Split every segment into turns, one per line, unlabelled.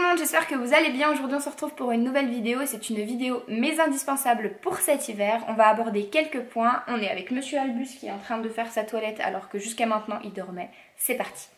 tout le monde, j'espère que vous allez bien. Aujourd'hui on se retrouve pour une nouvelle vidéo. C'est une vidéo mes indispensables pour cet hiver. On va aborder quelques points. On est avec Monsieur Albus qui est en train de faire sa toilette alors que jusqu'à maintenant il dormait. C'est parti.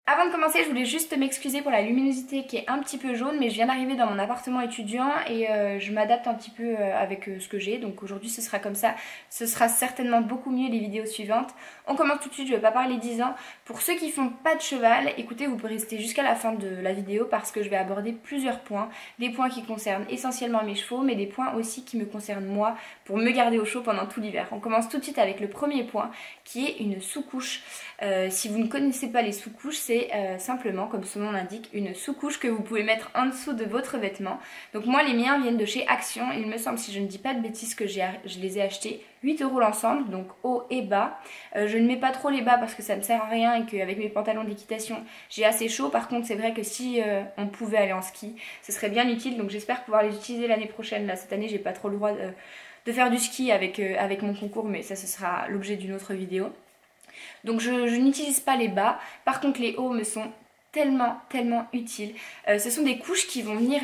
Avant de commencer, je voulais juste m'excuser pour la luminosité qui est un petit peu jaune, mais je viens d'arriver dans mon appartement étudiant et je m'adapte un petit peu avec ce que j'ai. Donc aujourd'hui ce sera comme ça, ce sera certainement beaucoup mieux les vidéos suivantes. On commence tout de suite, je ne vais pas parler 10 ans. Pour ceux qui font pas de cheval, écoutez, vous pouvez rester jusqu'à la fin de la vidéo parce que je vais aborder plusieurs points. Des points qui concernent essentiellement mes chevaux, mais des points aussi qui me concernent moi pour me garder au chaud pendant tout l'hiver. On commence tout de suite avec le premier point qui est une sous-couche. Si vous ne connaissez pas les sous-couches, c'est simplement, comme son nom l'indique, une sous-couche que vous pouvez mettre en dessous de votre vêtement. Donc moi les miens viennent de chez Action, il me semble, si je ne dis pas de bêtises, que je les ai achetés 8 € l'ensemble, donc haut et bas. Je ne mets pas trop les bas parce que ça me sert à rien et qu'avec mes pantalons d'équitation j'ai assez chaud. Par contre c'est vrai que si on pouvait aller en ski, ce serait bien utile, donc j'espère pouvoir les utiliser l'année prochaine. Là cette année j'ai pas trop le droit de faire du ski avec mon concours, mais ça ce sera l'objet d'une autre vidéo. Donc je n'utilise pas les bas, par contre les hauts me sont tellement utiles. Ce sont des couches qui vont venir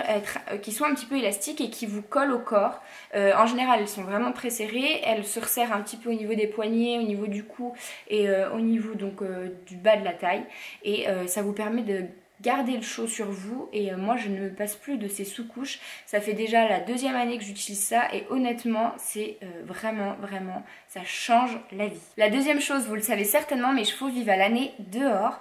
qui sont un petit peu élastiques et qui vous collent au corps. En général elles sont vraiment très serrées, elles se resserrent un petit peu au niveau des poignets, au niveau du cou et au niveau donc du bas de la taille, et ça vous permet de garder le chaud sur vous. Et moi je ne me passe plus de ces sous-couches, ça fait déjà la deuxième année que j'utilise ça et honnêtement c'est vraiment ça change la vie. La deuxième chose, vous le savez certainement, mes chevaux vivent à l'année dehors,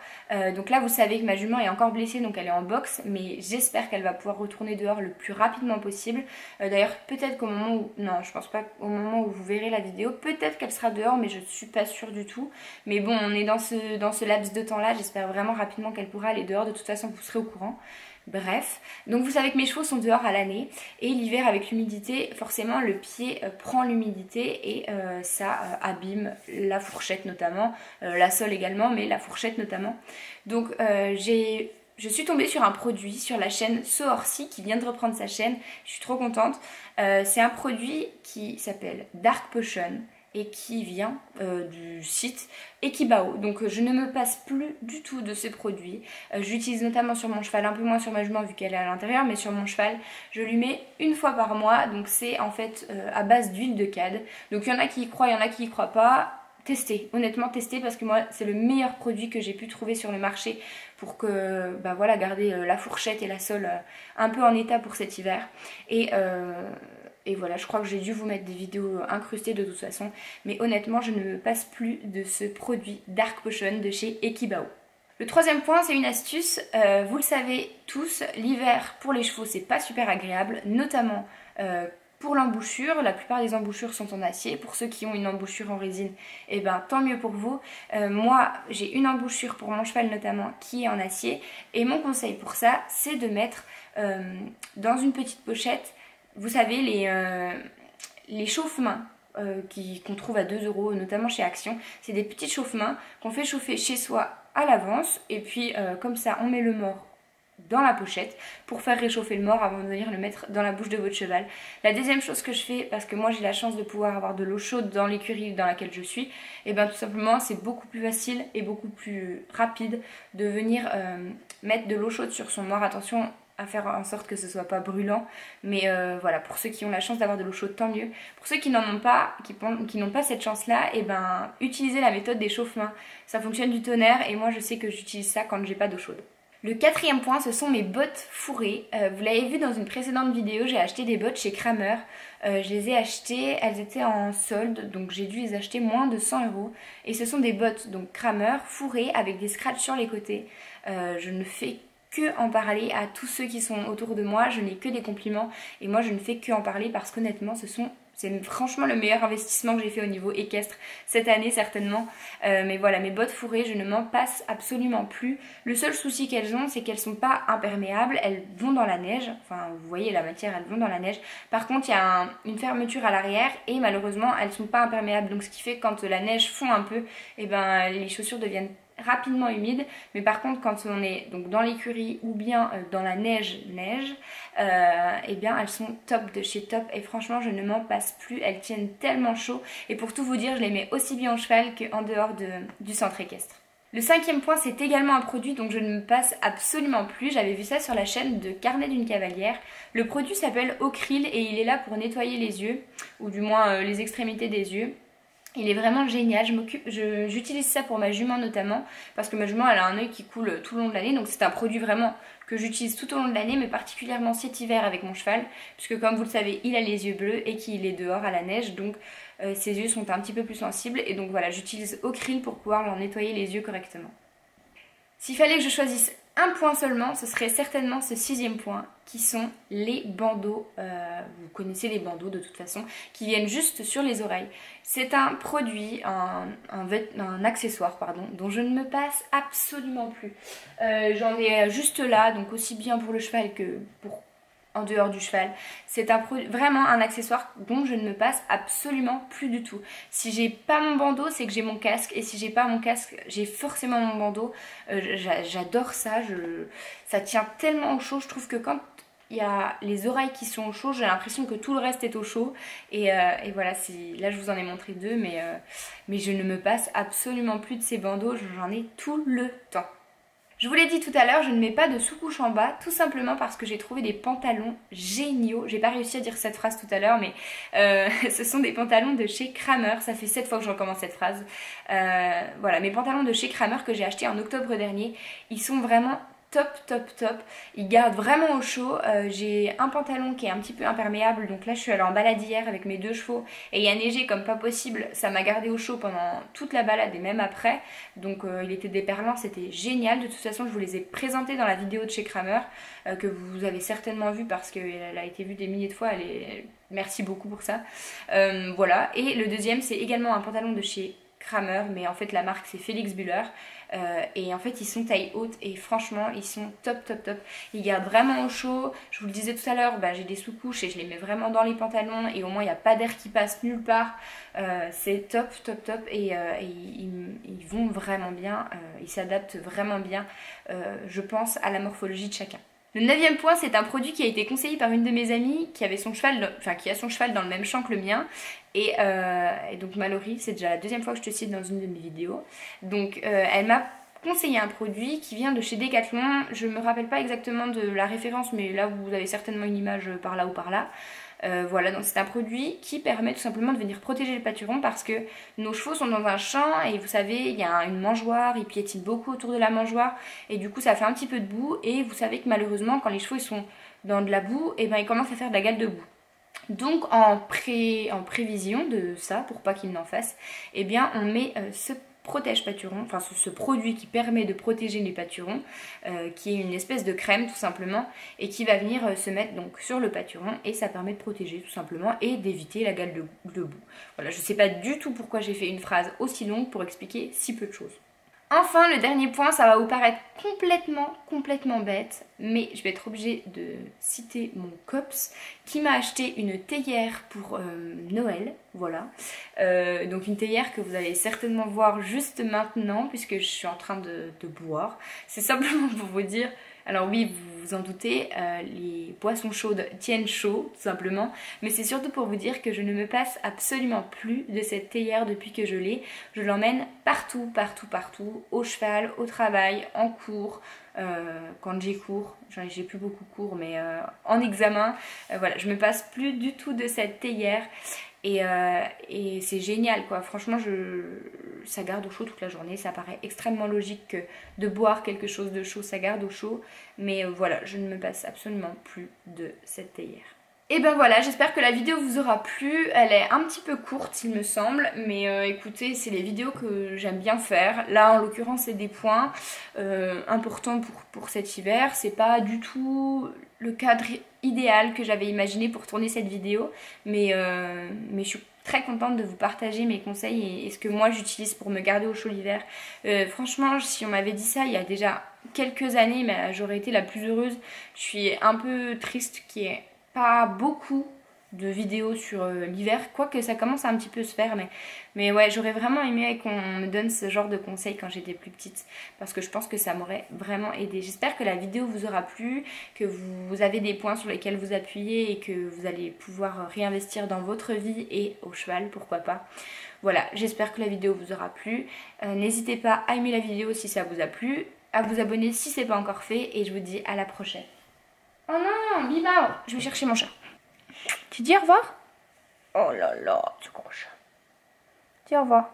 donc là vous savez que ma jument est encore blessée, donc elle est en boxe, mais j'espère qu'elle va pouvoir retourner dehors le plus rapidement possible. D'ailleurs peut-être qu'au moment où, non je pense pas au moment où vous verrez la vidéo, peut-être qu'elle sera dehors, mais je suis pas sûre du tout. Mais bon, on est dans ce laps de temps là, j'espère vraiment rapidement qu'elle pourra aller dehors. De toute façon vous serez au courant. Bref, donc vous savez que mes chevaux sont dehors à l'année, et l'hiver avec l'humidité, forcément le pied prend l'humidité et ça abîme la fourchette notamment, la sole également, mais la fourchette notamment. Donc je suis tombée sur un produit sur la chaîne Soorsi qui vient de reprendre sa chaîne, je suis trop contente. C'est un produit qui s'appelle Dark Potion et qui vient du site Ekibao. Donc je ne me passe plus du tout de ces produits. J'utilise notamment sur mon cheval, un peu moins sur ma jument vu qu'elle est à l'intérieur, mais sur mon cheval je lui mets une fois par mois. Donc c'est en fait à base d'huile de cad. Donc il y en a qui y croient, il y en a qui y croient pas. Testez, honnêtement testez, parce que moi c'est le meilleur produit que j'ai pu trouver sur le marché pour que bah voilà, garder la fourchette et la sole un peu en état pour cet hiver. Et voilà, je crois que j'ai dû vous mettre des vidéos incrustées de toute façon, mais honnêtement je ne me passe plus de ce produit Dark Potion de chez Ekibao. Le troisième point, c'est une astuce. Vous le savez tous, l'hiver pour les chevaux c'est pas super agréable, notamment pour l'embouchure. La plupart des embouchures sont en acier. Pour ceux qui ont une embouchure en résine, et ben tant mieux pour vous. Moi j'ai une embouchure pour mon cheval notamment qui est en acier, et mon conseil pour ça c'est de mettre dans une petite pochette, vous savez, les chauffe-mains qu'on trouve à 2 € notamment chez Action. C'est des petits chauffe-mains qu'on fait chauffer chez soi à l'avance, et puis comme ça on met le mort dans la pochette pour faire réchauffer le mort avant de venir le mettre dans la bouche de votre cheval. La deuxième chose que je fais, parce que moi j'ai la chance de pouvoir avoir de l'eau chaude dans l'écurie dans laquelle je suis, et bien tout simplement c'est beaucoup plus facile et beaucoup plus rapide de venir mettre de l'eau chaude sur son mort. Attention à faire en sorte que ce soit pas brûlant, mais voilà, pour ceux qui ont la chance d'avoir de l'eau chaude, tant mieux. Pour ceux qui n'en ont pas, qui n'ont pas cette chance là, et ben utilisez la méthode des chauffe-mains, ça fonctionne du tonnerre, et moi je sais que j'utilise ça quand j'ai pas d'eau chaude. Le quatrième point, ce sont mes bottes fourrées. Vous l'avez vu dans une précédente vidéo, j'ai acheté des bottes chez Kramer. Je les ai achetées, elles étaient en solde, donc j'ai dû les acheter moins de 100 €. Et ce sont des bottes donc Kramer fourrées avec des scratchs sur les côtés. Je ne fais que en parler à tous ceux qui sont autour de moi, je n'ai que des compliments, et moi je ne fais que en parler parce qu'honnêtement c'est franchement le meilleur investissement que j'ai fait au niveau équestre cette année certainement. Mais voilà, mes bottes fourrées, je ne m'en passe absolument plus. Le seul souci qu'elles ont, c'est qu'elles sont pas imperméables, elles vont dans la neige, enfin vous voyez la matière, elles vont dans la neige. Par contre il y a une fermeture à l'arrière et malheureusement elles sont pas imperméables, donc ce qui fait que quand la neige fond un peu, et ben les chaussures deviennent rapidement humide. Mais par contre quand on est donc dans l'écurie ou bien dans la neige, eh bien elles sont top de chez Top et franchement je ne m'en passe plus, elles tiennent tellement chaud et pour tout vous dire je les mets aussi bien au cheval qu'en dehors du centre équestre. Le cinquième point, c'est également un produit dont je ne me passe absolument plus. J'avais vu ça sur la chaîne de Carnet d'une cavalière. Le produit s'appelle Ocryl et il est là pour nettoyer les yeux, ou du moins les extrémités des yeux. Il est vraiment génial, j'utilise ça pour ma jument notamment, parce que ma jument elle a un œil qui coule tout le long de l'année, donc c'est un produit vraiment que j'utilise tout au long de l'année, mais particulièrement cet hiver avec mon cheval, puisque comme vous le savez, il a les yeux bleus et qu'il est dehors à la neige, donc ses yeux sont un petit peu plus sensibles, et donc voilà, j'utilise Ocryl pour pouvoir leur nettoyer les yeux correctement. S'il fallait que je choisisse un point seulement, ce serait certainement ce sixième point, qui sont les bandeaux. Vous connaissez les bandeaux de toute façon, qui viennent juste sur les oreilles. C'est un produit, un accessoire, pardon, dont je ne me passe absolument plus. J'en ai juste là, donc aussi bien pour le cheval que pour en dehors du cheval. C'est vraiment un accessoire dont je ne me passe absolument plus du tout. Si j'ai pas mon bandeau, c'est que j'ai mon casque, et si j'ai pas mon casque, j'ai forcément mon bandeau. J'adore ça, ça tient tellement au chaud. Je trouve que quand il y a les oreilles qui sont au chaud, j'ai l'impression que tout le reste est au chaud. Et voilà, là je vous en ai montré deux, mais je ne me passe absolument plus de ces bandeaux, j'en ai tout le temps. Je vous l'ai dit tout à l'heure, je ne mets pas de sous-couche en bas, tout simplement parce que j'ai trouvé des pantalons géniaux. J'ai pas réussi à dire cette phrase tout à l'heure, mais ce sont des pantalons de chez Kramer. Ça fait 7 fois que je recommence cette phrase. Voilà, mes pantalons de chez Kramer que j'ai achetés en octobre dernier, ils sont vraiment top, top, top. Ils gardent vraiment au chaud. J'ai un pantalon qui est un petit peu imperméable, donc là je suis allée en balade hier avec mes 2 chevaux et il a neigé comme pas possible. Ça m'a gardé au chaud pendant toute la balade et même après. Donc il était déperlant, c'était génial. De toute façon je vous les ai présentés dans la vidéo de chez Kramer que vous avez certainement vu parce qu'elle a été vue des milliers de fois. Merci beaucoup pour ça. Voilà, et le deuxième c'est également un pantalon de chez Kramer, mais en fait la marque c'est Felix Buller. Et en fait ils sont taille haute et franchement ils sont top top top, ils gardent vraiment au chaud. Je vous le disais tout à l'heure, j'ai des sous-couches et je les mets vraiment dans les pantalons et au moins il n'y a pas d'air qui passe nulle part. C'est top top top et ils vont vraiment bien, ils s'adaptent vraiment bien je pense à la morphologie de chacun. Le 9e point, c'est un produit qui a été conseillé par une de mes amies qui avait son cheval, qui a son cheval dans le même champ que le mien. Et donc Mallory, c'est déjà la 2e fois que je te cite dans une de mes vidéos. Donc elle m'a conseillé un produit qui vient de chez Decathlon. Je me rappelle pas exactement de la référence, mais là vous avez certainement une image par là ou par là. Voilà, donc c'est un produit qui permet tout simplement de venir protéger les pâturons parce que nos chevaux sont dans un champ et vous savez il y a une mangeoire, ils piétinent beaucoup autour de la mangeoire et du coup ça fait un petit peu de boue et vous savez que malheureusement quand les chevaux ils sont dans de la boue, et ils commencent à faire de la gale de boue. Donc en prévision de ça, pour pas qu'ils n'en fassent, on met ce protège pâturons, enfin ce produit qui permet de protéger les pâturons, qui est une espèce de crème tout simplement, et qui va venir se mettre donc sur le pâturon, et ça permet de protéger tout simplement et d'éviter la gale de boue. Voilà, je sais pas du tout pourquoi j'ai fait une phrase aussi longue pour expliquer si peu de choses. Enfin, le dernier point, ça va vous paraître complètement bête, mais je vais être obligée de citer mon cops qui m'a acheté une théière pour Noël, voilà. Donc une théière que vous allez certainement voir juste maintenant puisque je suis en train de boire. C'est simplement pour vous dire, alors oui, vous vous en doutez, les boissons chaudes tiennent chaud, tout simplement. Mais c'est surtout pour vous dire que je ne me passe absolument plus de cette théière depuis que je l'ai. Je l'emmène partout, au cheval, au travail, en cours, quand j'ai cours. J'ai plus beaucoup cours, mais en examen. Voilà, je me passe plus du tout de cette théière. Et c'est génial quoi, franchement ça garde au chaud toute la journée. Ça paraît extrêmement logique que de boire quelque chose de chaud ça garde au chaud, mais voilà, je ne me passe absolument plus de cette théière. Et ben voilà, j'espère que la vidéo vous aura plu. Elle est un petit peu courte il me semble, mais écoutez, c'est les vidéos que j'aime bien faire. Là en l'occurrence c'est des points importants pour cet hiver. C'est pas du tout le cadre idéal que j'avais imaginé pour tourner cette vidéo, mais je suis très contente de vous partager mes conseils et ce que moi j'utilise pour me garder au chaud l'hiver. Franchement, si on m'avait dit ça il y a déjà quelques années, j'aurais été la plus heureuse. Je suis un peu triste qu'il y ait pas beaucoup de vidéos sur l'hiver, quoique ça commence à un petit peu se faire, mais ouais, j'aurais vraiment aimé qu'on me donne ce genre de conseils quand j'étais plus petite, parce que je pense que ça m'aurait vraiment aidé. J'espère que la vidéo vous aura plu, que vous avez des points sur lesquels vous appuyez et que vous allez pouvoir réinvestir dans votre vie et au cheval, pourquoi pas. Voilà, j'espère que la vidéo vous aura plu. N'hésitez pas à aimer la vidéo si ça vous a plu, à vous abonner si c'est pas encore fait, et je vous dis à la prochaine. Oh non, Bibao, je vais chercher mon chat. Tu dis au revoir? Oh là là, ce gros chat. Dis au revoir.